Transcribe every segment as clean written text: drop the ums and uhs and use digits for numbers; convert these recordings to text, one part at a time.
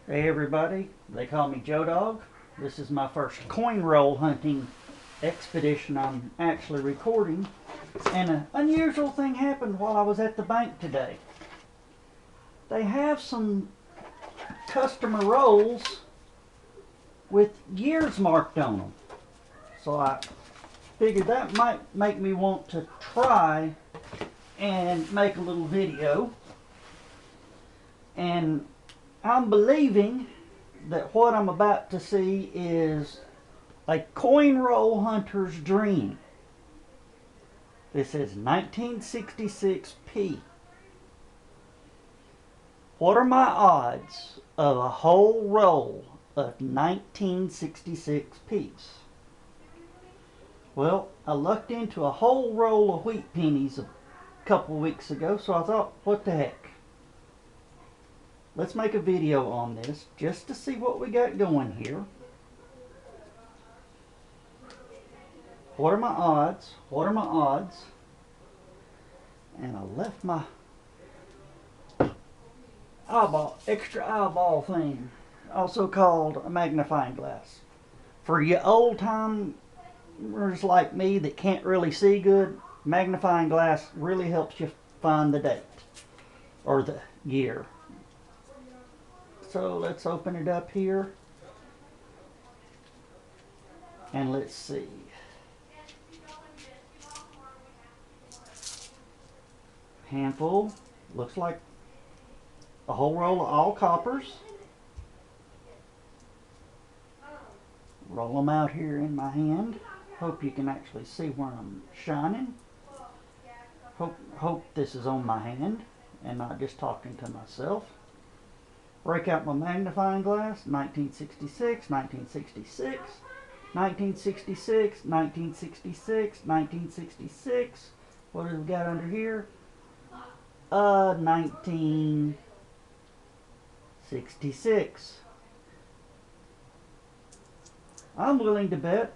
Hey everybody, they call me JoeDog. This is my first coin roll hunting expedition I'm actually recording, and an unusual thing happened while I was at the bank today. They have some customer rolls with years marked on them, so I figured that might make me want to try and make a little video. And I'm believing that what I'm about to see is a coin roll hunter's dream. This is 1966p. What are my odds of a whole roll of 1966p's? Well, I lucked into a whole roll of wheat pennies a couple weeks ago, so I thought, what the heck? Let's make a video on this just to see what we got going here. What are my odds? What are my odds? And I left my extra eyeball thing, also called a magnifying glass. For you old timers like me that can't really see good, magnifying glass really helps you find the date or the year. So let's open it up here and let's see. Handful, looks like a whole roll of all coppers. Roll them out here in my hand. Hope you can actually see where I'm shining. Hope this is on my hand and not just talking to myself. Break out my magnifying glass. 1966, 1966, 1966, 1966, 1966. What have we got under here? 1966. I'm willing to bet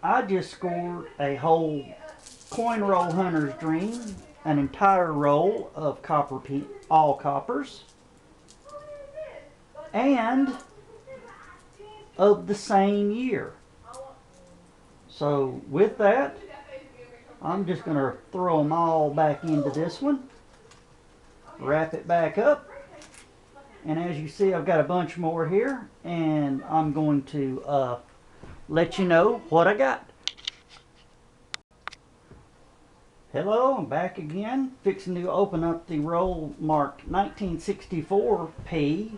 I just scored a whole coin roll hunter's dream, an entire roll of all coppers, and of the same year. So with that, I'm just going to throw them all back into this one, wrap it back up, and as you see, I've got a bunch more here, and I'm going to let you know what I got. Hello, I'm back again, fixing to open up the roll marked 1964p.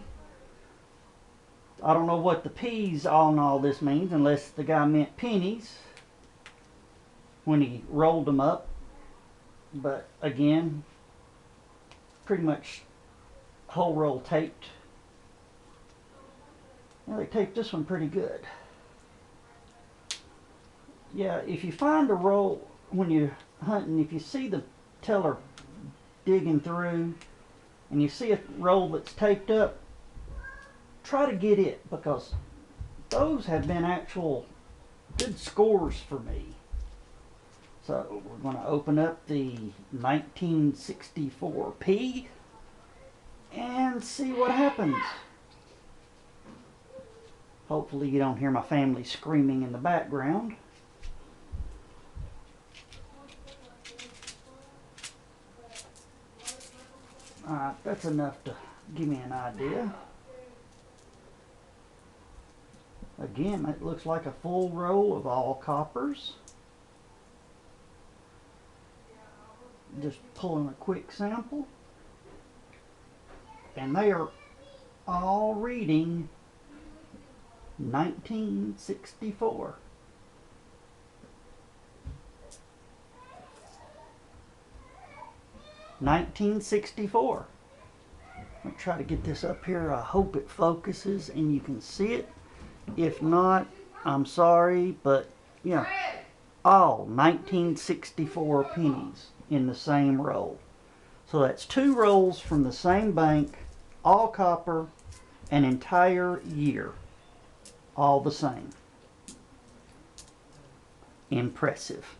I don't know what the P's on all this means, unless the guy meant pennies when he rolled them up. But again, pretty much whole roll taped. Well, they taped this one pretty good. Yeah, if you find a roll when you're hunting, if you see the teller digging through and you see a roll that's taped up, try to get it, because those have been actual good scores for me. So we're going to open up the 1964p and see what happens. Hopefully you don't hear my family screaming in the background. Alright, that's enough to give me an idea. Again, it looks like a full roll of all coppers. Just pulling a quick sample. And they are all reading 1964. $1964. I'll try to get this up here. I hope it focuses and you can see it. If not, I'm sorry, but yeah, all 1964 pennies in the same roll. So that's two rolls from the same bank, all copper, an entire year, all the same. Impressive.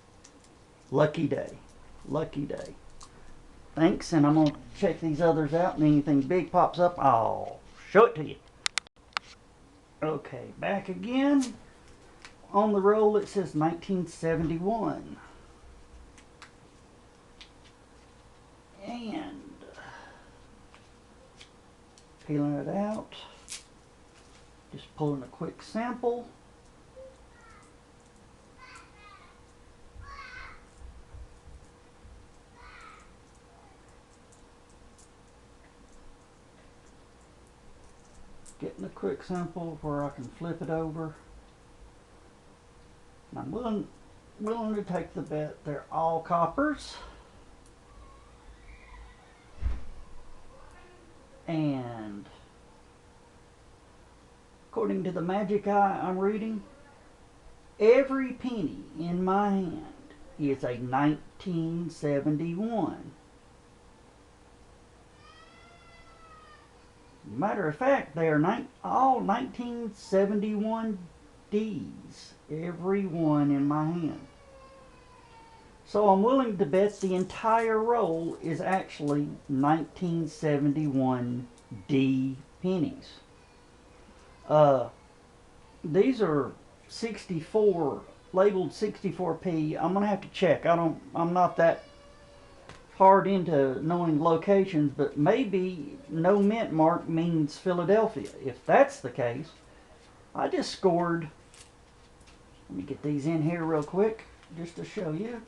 Lucky day. Lucky day. Thanks, and I'm going to check these others out, and anything big pops up, I'll show it to you. Okay, back again. On the roll it says 1971. And peeling it out, just pulling a quick sample. Getting a quick sample where I can flip it over. I'm willing to take the bet they're all coppers. And according to the magic eye I'm reading, every penny in my hand is a 1971. Matter of fact, they are all 1971 D's, every one in my hand. So I'm willing to bet the entire roll is actually 1971 D pennies. These are 64, labeled 64p. I'm gonna have to check. I'm not that hard into knowing locations, but maybe no mint mark means Philadelphia. If that's the case, I just scored. Let me get these in here real quick just to show you.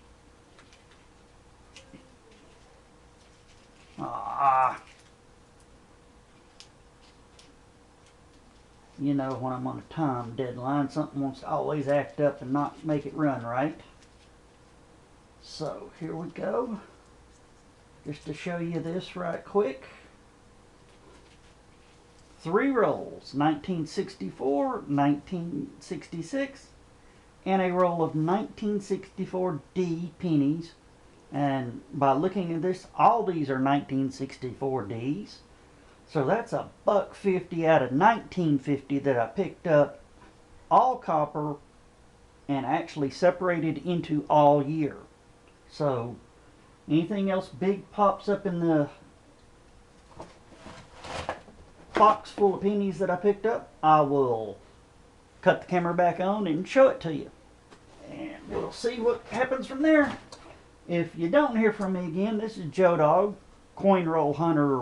You know, when I'm on a time deadline, something wants to always act up and not make it run right. So here we go. Just to show you this right quick. 3 rolls, 1964, 1966, and a roll of 1964 D pennies. And by looking at this, all these are 1964 Ds. So that's a $1.50 out of 1950 that I picked up, all copper, and actually separated into all year. So anything else big pops up in the box full of pennies that I picked up, I will cut the camera back on and show it to you. And we'll see what happens from there. If you don't hear from me again, this is JoeDog, Coin Roll Hunter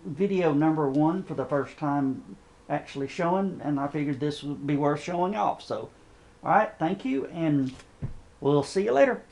video number 1 for the first time actually showing, and I figured this would be worth showing off. So, alright, thank you, and we'll see you later.